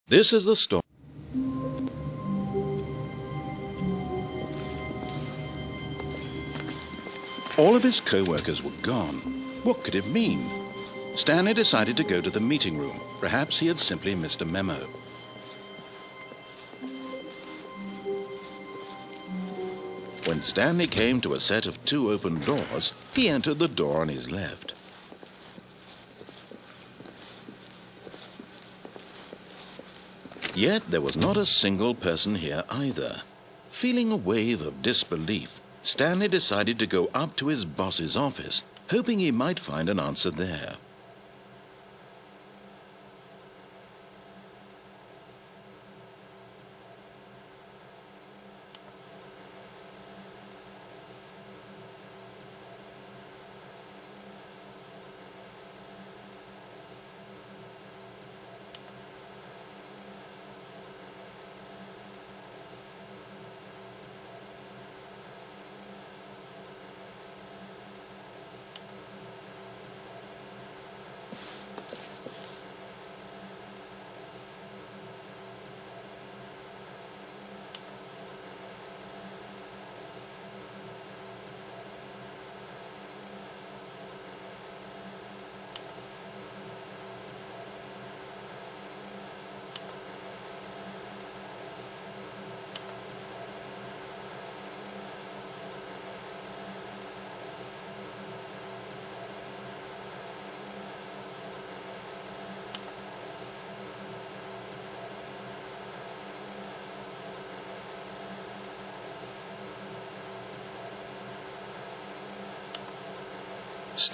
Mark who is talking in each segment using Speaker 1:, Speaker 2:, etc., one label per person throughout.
Speaker 1: This is the story. All of his co-workers were gone. What could it mean? Stanley decided to go to the meeting room. Perhaps he had simply missed a memo. When Stanley came to a set of 2 open doors, he entered the door on his left. Yet there was not a single person here either. Feeling a wave of disbelief, Stanley decided to go up to his boss's office, hoping he might find an answer there.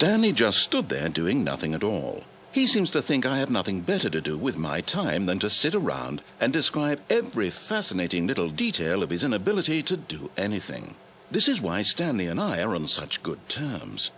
Speaker 1: Stanley just stood there doing nothing at all. He seems to think I have nothing better to do with my time than to sit around and describe every fascinating little detail of his inability to do anything. This is why Stanley and I are on such good terms.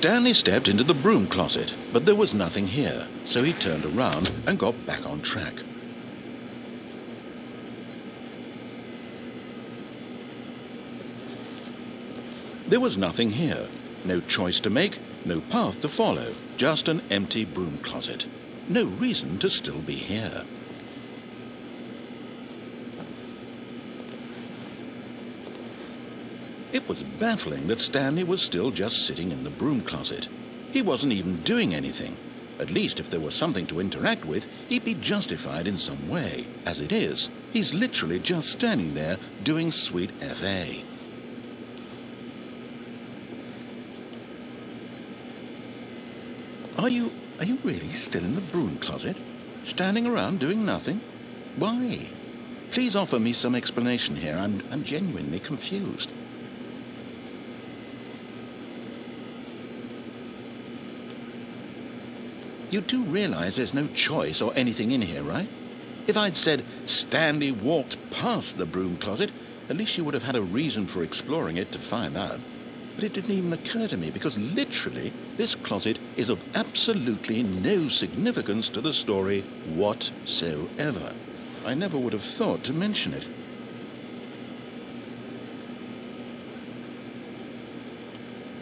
Speaker 1: Stanley stepped into the broom closet, but there was nothing here, so he turned around and got back on track. There was nothing here. No choice to make, no path to follow, just an empty broom closet. No reason to still be here. It was baffling that Stanley was still just sitting in the broom closet. He wasn't even doing anything. At least if there was something to interact with, he'd be justified in some way. As it is, he's literally just standing there doing sweet FA. Are you really still in the broom closet? Standing around doing nothing? Why? Please offer me some explanation here. I'm genuinely confused. You do realize there's no choice or anything in here, right? If I'd said Stanley walked past the broom closet, at least you would have had a reason for exploring it to find out. But it didn't even occur to me because literally this closet is of absolutely no significance to the story whatsoever. I never would have thought to mention it.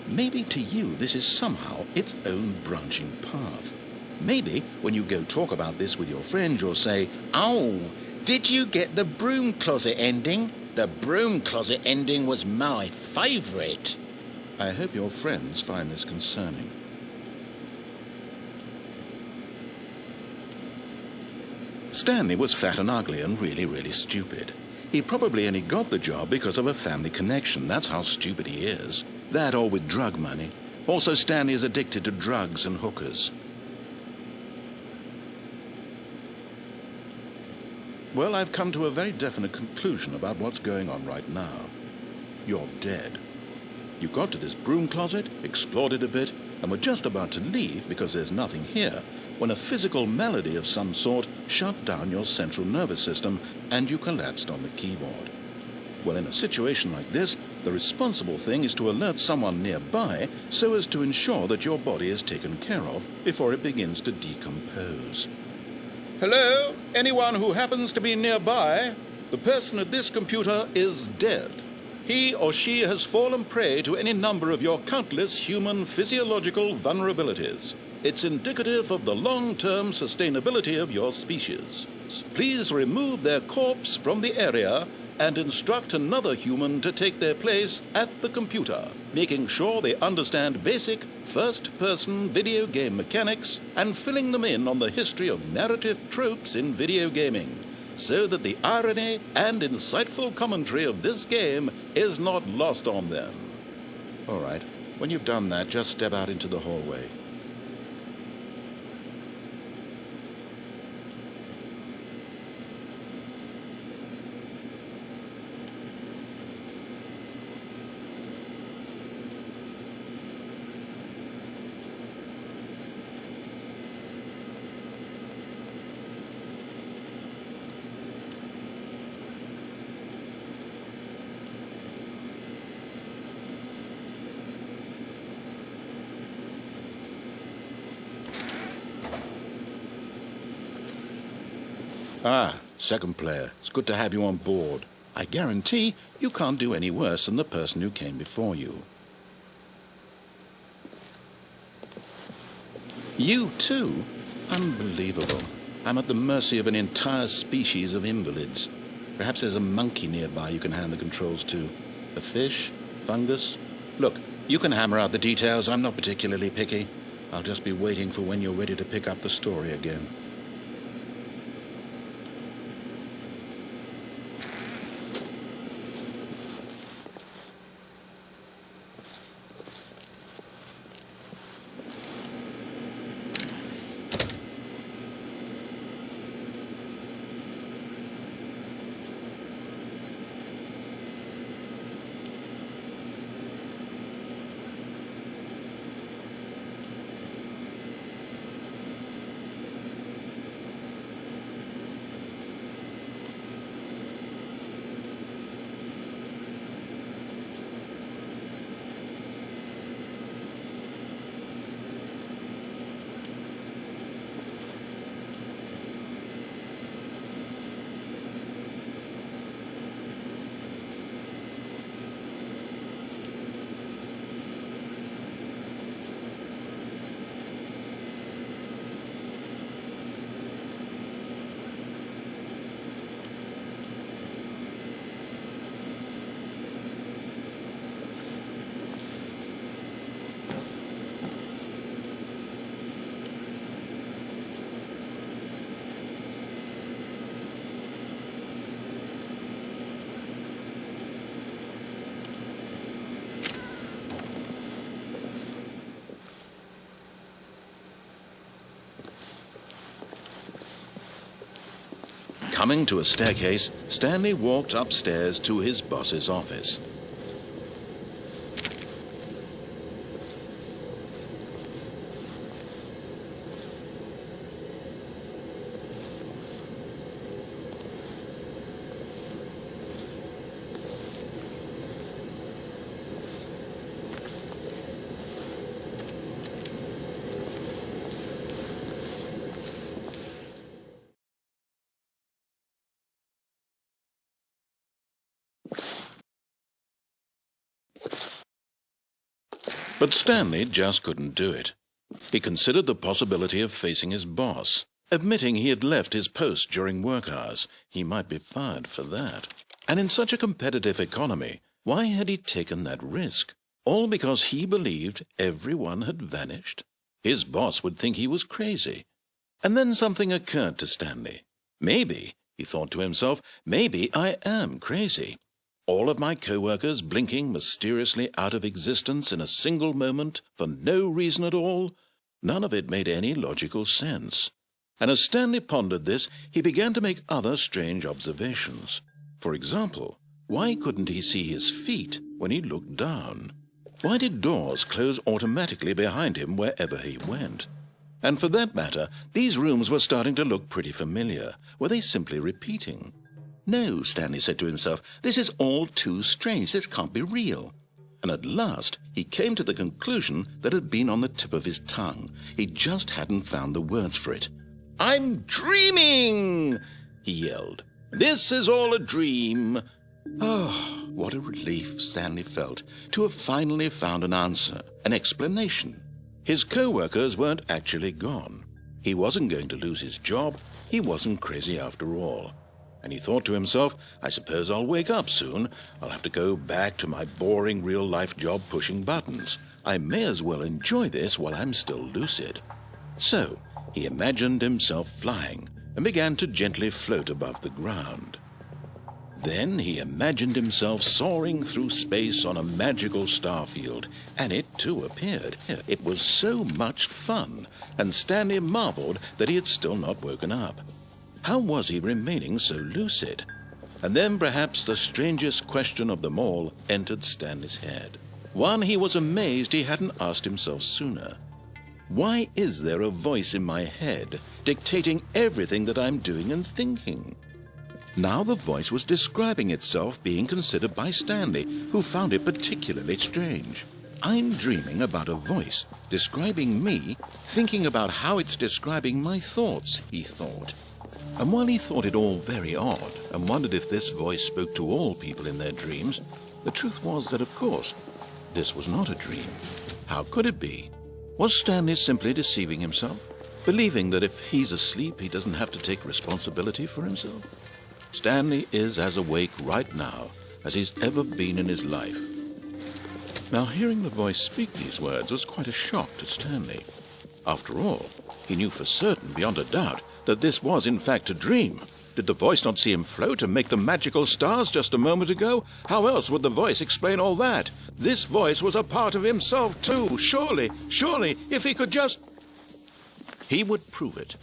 Speaker 1: Maybe to you this is somehow its own branching path. Maybe when you go talk about this with your friend, you'll say, "Oh, did you get the broom closet ending? The broom closet ending was my favourite." I hope your friends find this concerning. Stanley was fat and ugly and really stupid. He probably only got the job because of a family connection. That's how stupid he is. That or with drug money. Also, Stanley is addicted to drugs and hookers. Well, I've come to a very definite conclusion about what's going on right now. You're dead. You got to this broom closet, explored it a bit, and were just about to leave because there's nothing here, when a physical malady of some sort shut down your central nervous system and you collapsed on the keyboard. Well, in a situation like this, the responsible thing is to alert someone nearby so as to ensure that your body is taken care of before it begins to decompose. Hello? Anyone who happens to be nearby? The person at this computer is dead. He or she has fallen prey to any number of your countless human physiological vulnerabilities. It's indicative of the long-term sustainability of your species. Please remove their corpse from the area and instruct another human to take their place at the computer, making sure they understand basic first-person video game mechanics and filling them in on the history of narrative tropes in video gaming, so that the irony and insightful commentary of this game is not lost on them. All right, when you've done that, just step out into the hallway. Ah, second player. It's good to have you on board. I guarantee you can't do any worse than the person who came before you. You too? Unbelievable. I'm at the mercy of an entire species of invalids. Perhaps there's a monkey nearby you can hand the controls to. A fish? Fungus? Look, you can hammer out the details. I'm not particularly picky. I'll just be waiting for when you're ready to pick up the story again. Coming to a staircase, Stanley walked upstairs to his boss's office. But Stanley just couldn't do it. He considered the possibility of facing his boss, admitting he had left his post during work hours. He might be fired for that. And in such a competitive economy, why had he taken that risk? All because he believed everyone had vanished? His boss would think he was crazy. And then something occurred to Stanley. Maybe, he thought to himself, maybe I am crazy. All of my co-workers blinking mysteriously out of existence in a single moment for no reason at all? None of it made any logical sense. And as Stanley pondered this, he began to make other strange observations. For example, why couldn't he see his feet when he looked down? Why did doors close automatically behind him wherever he went? And for that matter, these rooms were starting to look pretty familiar. Were they simply repeating? No, Stanley said to himself, this is all too strange. This can't be real. And at last, he came to the conclusion that had been on the tip of his tongue. He just hadn't found the words for it. I'm dreaming, he yelled. This is all a dream. Oh, what a relief Stanley felt to have finally found an answer, an explanation. His co-workers weren't actually gone. He wasn't going to lose his job. He wasn't crazy after all. And he thought to himself, I suppose I'll wake up soon. I'll have to go back to my boring real-life job pushing buttons. I may as well enjoy this while I'm still lucid. So, he imagined himself flying and began to gently float above the ground. Then he imagined himself soaring through space on a magical starfield, and it too appeared. It was so much fun, and Stanley marveled that he had still not woken up. How was he remaining so lucid? And then perhaps the strangest question of them all entered Stanley's head. One he was amazed he hadn't asked himself sooner. Why is there a voice in my head dictating everything that I'm doing and thinking? Now the voice was describing itself being considered by Stanley, who found it particularly strange. I'm dreaming about a voice describing me, thinking about how it's describing my thoughts, he thought. And while he thought it all very odd and wondered if this voice spoke to all people in their dreams, the truth was that, of course, this was not a dream. How could it be? Was Stanley simply deceiving himself, believing that if he's asleep, he doesn't have to take responsibility for himself? Stanley is as awake right now as he's ever been in his life. Now, hearing the voice speak these words was quite a shock to Stanley. After all, he knew for certain, beyond a doubt, that this was in fact a dream. Did the voice not see him float and make the magical stars just a moment ago? How else would the voice explain all that? This voice was a part of himself too. Surely, if he could just... He would prove it.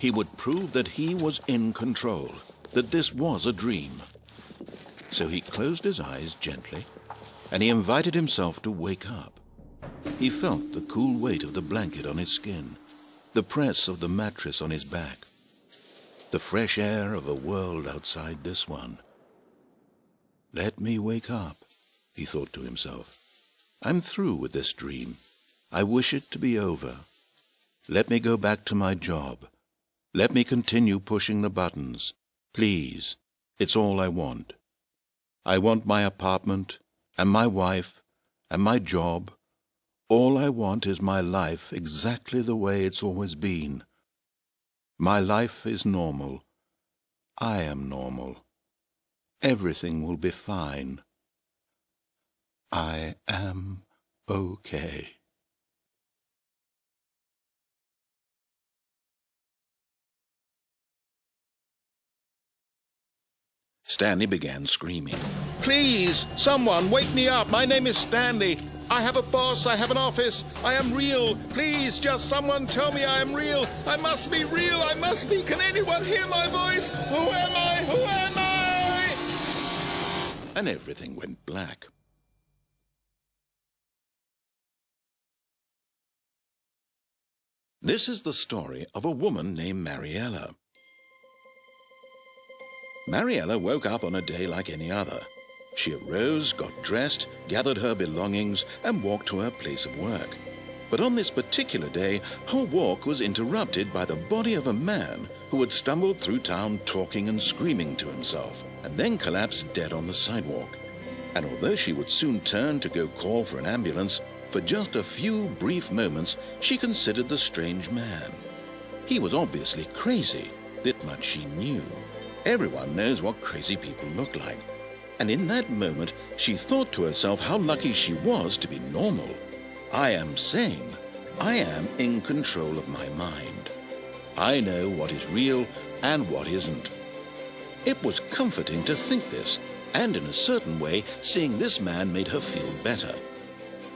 Speaker 1: He would prove that he was in control, that this was a dream. So he closed his eyes gently, and he invited himself to wake up. He felt the cool weight of the blanket on his skin, the press of the mattress on his back, the fresh air of a world outside this one. Let me wake up, he thought to himself. I'm through with this dream. I wish it to be over. Let me go back to my job. Let me continue pushing the buttons. Please, it's all I want. I want my apartment, and my wife, and my job. All I want is my life exactly the way it's always been. My life is normal. I am normal. Everything will be fine. I am okay. Stanley began screaming. Please, someone, wake me up. My name is Stanley. I have a boss, I have an office, I am real. Please, just someone tell me I am real. I must be real, I must be. Can anyone hear my voice? Who am I? Who am I? And everything went black. This is the story of a woman named Mariella. Mariella woke up on a day like any other. She arose, got dressed, gathered her belongings, and walked to her place of work. But on this particular day, her walk was interrupted by the body of a man who had stumbled through town talking and screaming to himself, and then collapsed dead on the sidewalk. And although she would soon turn to go call for an ambulance, for just a few brief moments she considered the strange man. He was obviously crazy, that much she knew. Everyone knows what crazy people look like. And in that moment, she thought to herself how lucky she was to be normal. I am sane. I am in control of my mind. I know what is real and what isn't. It was comforting to think this, and in a certain way, seeing this man made her feel better.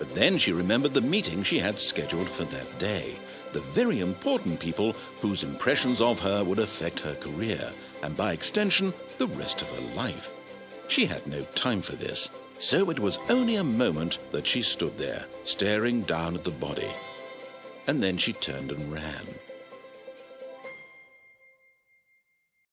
Speaker 1: But then she remembered the meeting she had scheduled for that day, the very important people whose impressions of her would affect her career, and by extension, the rest of her life. She had no time for this, so it was only a moment that she stood there, staring down at the body. And then she turned and ran.